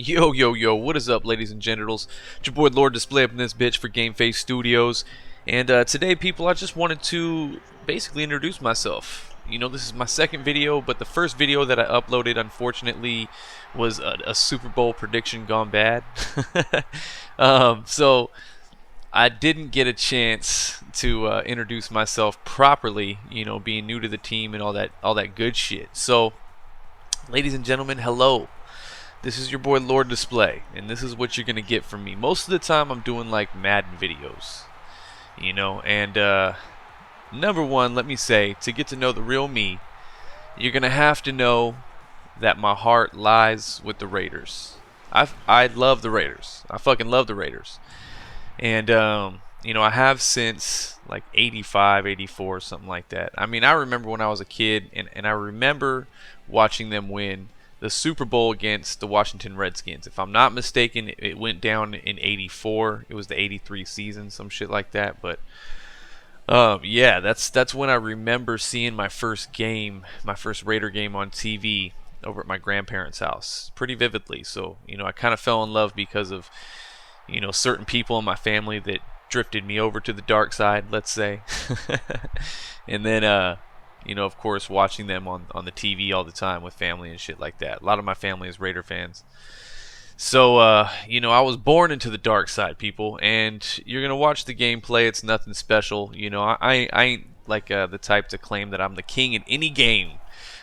Yo, yo, yo, what is up, ladies and genitals? It's your boy LordDsplae up in this bitch for GameFaceStudios. And today, people, I just wanted to basically introduce myself. You know, this is my second video, but the first video that I uploaded, unfortunately, was a Super Bowl prediction gone bad. So I didn't get a chance to introduce myself properly, you know, being new to the team and all that good shit. So, ladies and gentlemen, hello. This is your boy LordDsplae, and this is what you're gonna get from me. Most of the time, I'm doing like Madden videos, you know. And number one, let me say, to get to know the real me, you're gonna have to know that my heart lies with the Raiders. I love the Raiders. I fucking love the Raiders. And you know, I have since like 85, 84, something like that. I mean, I remember when I was a kid, and I remember watching them win the Super Bowl against the Washington Redskins. If I'm not mistaken, it went down in 84. It was the 83 season, some shit like that. But yeah, that's when I remember seeing my first game, my first Raider game on TV over at my grandparents' house, pretty vividly. So, you know, I kind of fell in love because of, you know, certain people in my family that drifted me over to the dark side, let's say. And then you know, of course, watching them on the TV all the time with family and shit like that. A lot of my family is Raider fans. So, you know, I was born into the dark side, people. And you're going to watch the gameplay. It's nothing special. You know, I ain't like the type to claim that I'm the king in any game.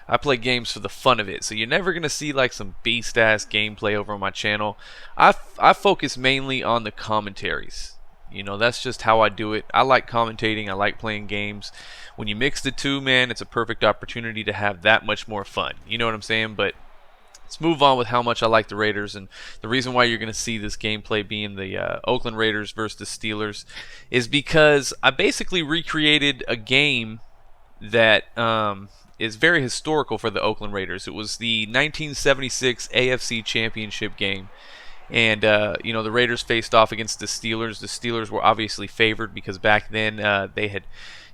I play games for the fun of it. So you're never going to see like some beast-ass gameplay over on my channel. I focus mainly on the commentaries. You know, that's just how I do it. I like commentating. I like playing games. When you mix the two, man, it's a perfect opportunity to have that much more fun. You know what I'm saying? But let's move on with how much I like the Raiders. And the reason why you're going to see this gameplay being the Oakland Raiders versus the Steelers is because I basically recreated a game that is very historical for the Oakland Raiders. It was the 1976 AFC Championship game. And, you know, the Raiders faced off against the Steelers. The Steelers were obviously favored because back then they had,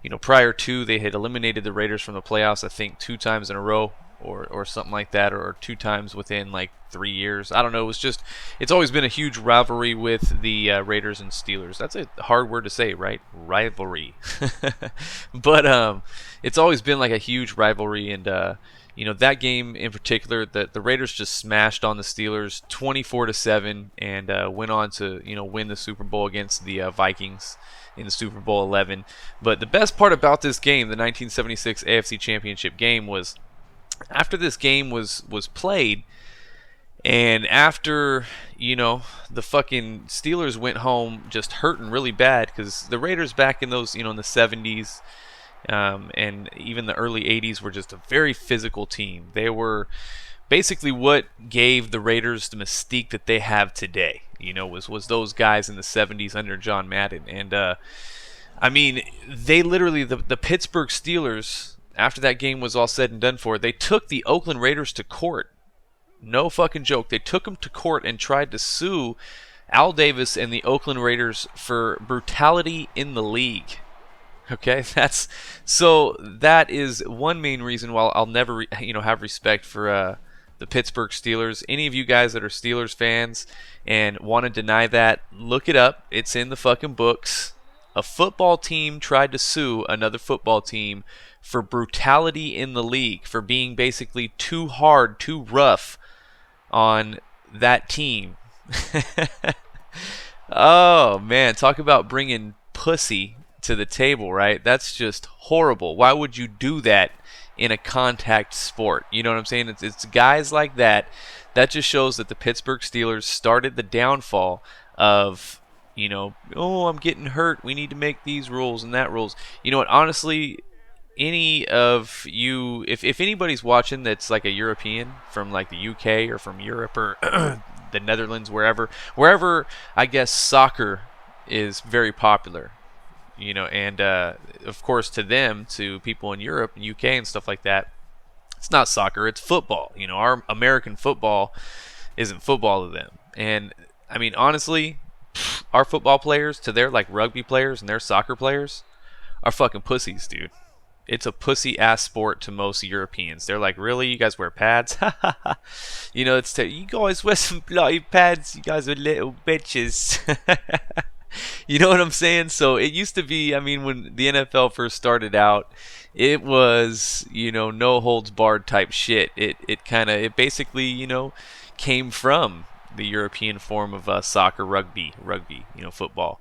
you know, prior to, they had eliminated the Raiders from the playoffs, I think, 2 times in a row or something like that, or 2 times within like 3 years. I don't know. It's always been a huge rivalry with the Raiders and Steelers. That's a hard word to say, right? Rivalry. But it's always been like a huge rivalry, and you know, that game in particular, the Raiders just smashed on the Steelers 24-7 and went on to, you know, win the Super Bowl against the Vikings in the Super Bowl 11. But the best part about this game, the 1976 AFC Championship game, was after this game was played, and after, you know, the fucking Steelers went home just hurting really bad, because the Raiders back in those, you know, in the 70s, and even the early 80s were just a very physical team. They were basically what gave the Raiders the mystique that they have today. You know, was those guys in the 70s under John Madden. And I mean, they literally, the Pittsburgh Steelers, after that game was all said and done for, they took the Oakland Raiders to court. No fucking joke. They took them to court and tried to sue Al Davis and the Oakland Raiders for brutality in the league. Okay, that is one main reason why I'll never, you know, have respect for the Pittsburgh Steelers. Any of you guys that are Steelers fans and want to deny that, look it up. It's in the fucking books. A football team tried to sue another football team for brutality in the league, for being basically too hard, too rough on that team. Oh man, talk about bringing pussy to the table, right? That's just horrible. Why would you do that in a contact sport? You know what I'm saying? It's guys like that just shows that the Pittsburgh Steelers started the downfall of, you know, oh, I'm getting hurt, we need to make these rules and that rules. You know what, honestly, any of you, if anybody's watching that's like a European from like the UK or from Europe or the Netherlands, wherever I guess soccer is very popular, you know, and of course to them, to people in Europe and UK and stuff like that, it's not soccer, it's football. You know, our American football isn't football to them. And I mean, honestly, our football players to their like rugby players and their soccer players are fucking pussies, dude. it's a pussy ass sport to most Europeans. They're like, really? You guys wear pads? You know, you guys wear some bloody pads. You guys are little bitches. You know what I'm saying? So it used to be, I mean, when the NFL first started out, it was, you know, no holds barred type shit. It basically, you know, came from the European form of soccer, rugby, you know, football.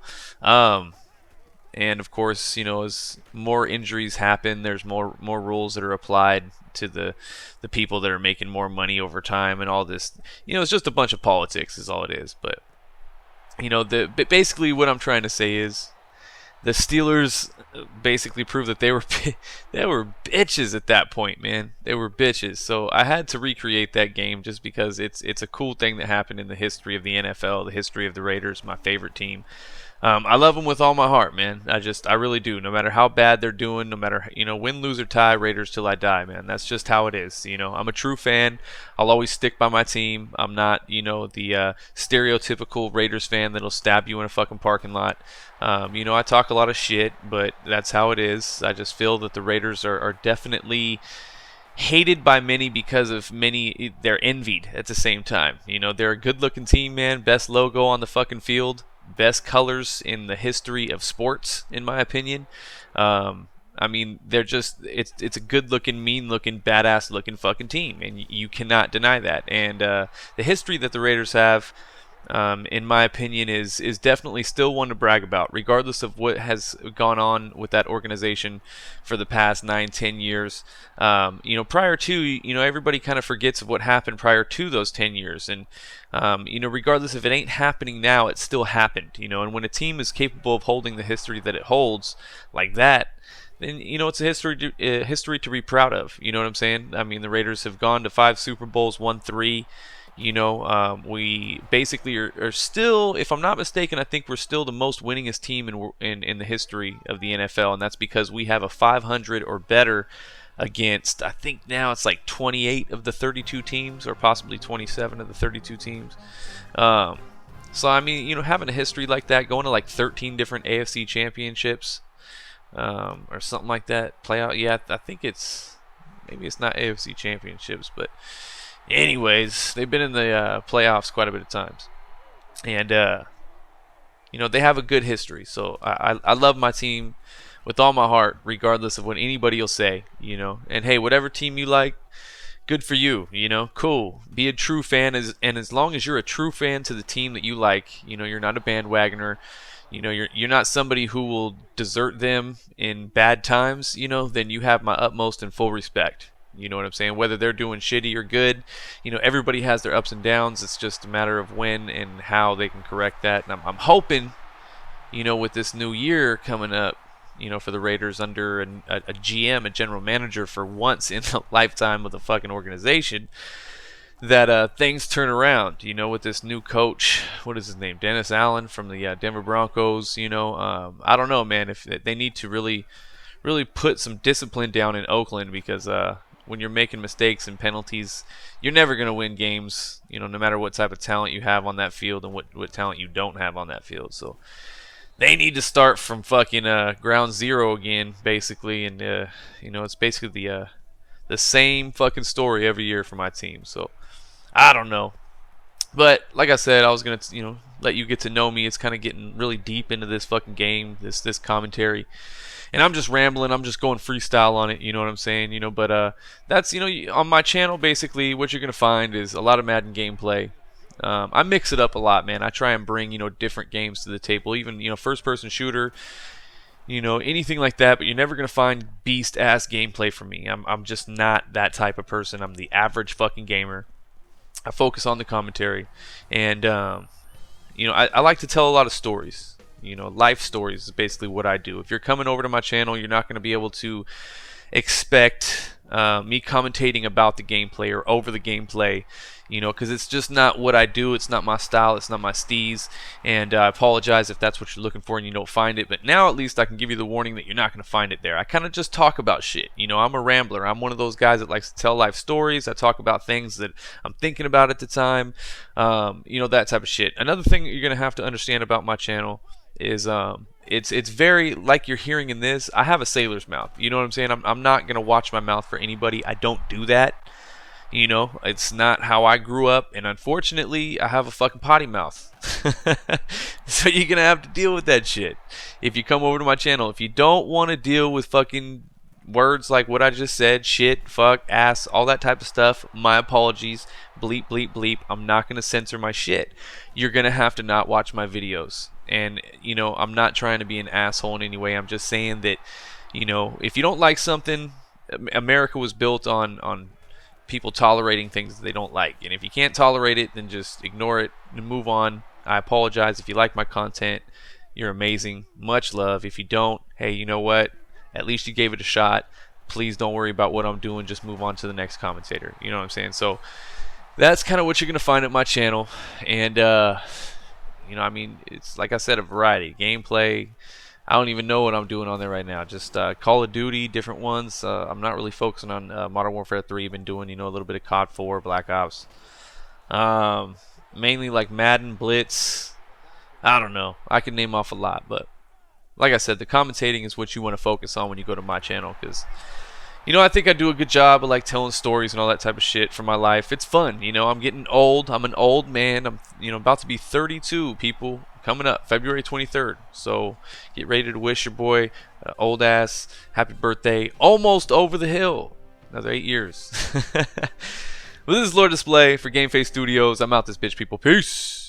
And of course, you know, as more injuries happen, there's more rules that are applied to the people that are making more money over time and all this. You know, it's just a bunch of politics is all it is. But you know, basically what I'm trying to say is the Steelers basically proved that they were bitches at that point, man. They were bitches. So I had to recreate that game just because it's a cool thing that happened in the history of the NFL, the history of the Raiders, my favorite team. I love them with all my heart, man. I really do. No matter how bad they're doing, no matter, you know, win, lose, or tie, Raiders till I die, man. That's just how it is. You know, I'm a true fan. I'll always stick by my team. I'm not, you know, the stereotypical Raiders fan that'll stab you in a fucking parking lot. You know, I talk a lot of shit, but that's how it is. I just feel that the Raiders are definitely hated by many because of many. They're envied at the same time. You know, they're a good-looking team, man. Best logo on the fucking field. Best colors in the history of sports, in my opinion. I mean, they're just, it's a good-looking, mean-looking, badass-looking fucking team, and you cannot deny that. And the history that the Raiders have, in my opinion, is definitely still one to brag about, regardless of what has gone on with that organization for the past 9-10 years. You know, prior to, you know, everybody kind of forgets of what happened prior to those 10 years. And, you know, regardless if it ain't happening now, it still happened, you know. And when a team is capable of holding the history that it holds like that, then, you know, it's a history to be proud of. You know what I'm saying? I mean, the Raiders have gone to 5 Super Bowls, won 3. You know, we basically are still, if I'm not mistaken, I think we're still the most winningest team in the history of the NFL, and that's because we have a 500 or better against, I think now it's like 28 of the 32 teams, or possibly 27 of the 32 teams. So, I mean, you know, having a history like that, going to like 13 different AFC championships, or something like that, playout, yeah, I think maybe it's not AFC championships, but anyways, they've been in the playoffs quite a bit of times. And, you know, they have a good history. So I love my team with all my heart, regardless of what anybody will say, you know. And, hey, whatever team you like, good for you, you know. Cool. Be a true fan. And as long as you're a true fan to the team that you like, you know, you're not a bandwagoner. You know, you're not somebody who will desert them in bad times, you know, then you have my utmost and full respect. You know what I'm saying? Whether they're doing shitty or good, you know, everybody has their ups and downs. It's just a matter of when and how they can correct that. And I'm hoping, you know, with this new year coming up, you know, for the Raiders under a GM, a general manager for once in the lifetime of the fucking organization, that things turn around, you know, with this new coach. What is his name? Dennis Allen from the Denver Broncos. You know, I don't know, man, if they need to really put some discipline down in Oakland, because when you're making mistakes and penalties, you're never going to win games, you know, no matter what type of talent you have on that field and what talent you don't have on that field. So they need to start from fucking ground zero again, basically. And, you know, it's basically the same fucking story every year for my team. So I don't know. But like I said, I was going to, you know, let you get to know me. It's kind of getting really deep into this fucking game, this commentary. And I'm just rambling. I'm just going freestyle on it. You know what I'm saying? You know, but that's, you know, on my channel, basically what you're going to find is a lot of Madden gameplay. I mix it up a lot, man. I try and bring, you know, different games to the table. Even, you know, first-person shooter, you know, anything like that. But you're never going to find beast-ass gameplay from me. I'm just not that type of person. I'm the average fucking gamer. I focus on the commentary. And, you know, I like to tell a lot of stories. You know, life stories is basically what I do. If you're coming over to my channel, you're not going to be able to expect me commentating about the gameplay or over the gameplay, you know, because it's just not what I do. It's not my style. It's not my steez. And I apologize if that's what you're looking for and you don't find it. But now at least I can give you the warning that you're not going to find it there. I kind of just talk about shit. You know, I'm a rambler. I'm one of those guys that likes to tell life stories. I talk about things that I'm thinking about at the time. You know, that type of shit. Another thing you're going to have to understand about my channel is it's very like you're hearing in this. I have a sailor's mouth. You know what I'm saying? I'm not gonna watch my mouth for anybody. I don't do that. You know, it's not how I grew up, and unfortunately, I have a fucking potty mouth. So you're gonna have to deal with that shit if you come over to my channel. If you don't want to deal with fucking words like what I just said, shit, fuck, ass, all that type of stuff, my apologies. Bleep, bleep, bleep. I'm not gonna censor my shit. You're gonna have to not watch my videos. And, you know, I'm not trying to be an asshole in any way. I'm just saying that, you know, if you don't like something, America was built on people tolerating things that they don't like. And if you can't tolerate it, then just ignore it and move on. I apologize if you like my content. You're amazing. Much love. If you don't, hey, you know what? At least you gave it a shot. Please don't worry about what I'm doing. Just move on to the next commentator. You know what I'm saying? So that's kind of what you're going to find at my channel. And, you know, I mean, it's like I said, a variety. Gameplay. I don't even know what I'm doing on there right now. Just Call of Duty, different ones. I'm not really focusing on Modern Warfare 3. Been doing, you know, a little bit of COD 4, Black Ops. Mainly like Madden, Blitz. I don't know. I can name off a lot, but like I said, the commentating is what you want to focus on when you go to my channel, because, you know, I think I do a good job of like telling stories and all that type of shit for my life. It's fun, you know. I'm getting old. I'm an old man. I'm, you know, about to be 32, people. Coming up February 23rd. So get ready to wish your boy old ass happy birthday. Almost over the hill. Another 8 years. Well, this is LordDsplae for GameFaceStudios. I'm out this bitch, people. Peace.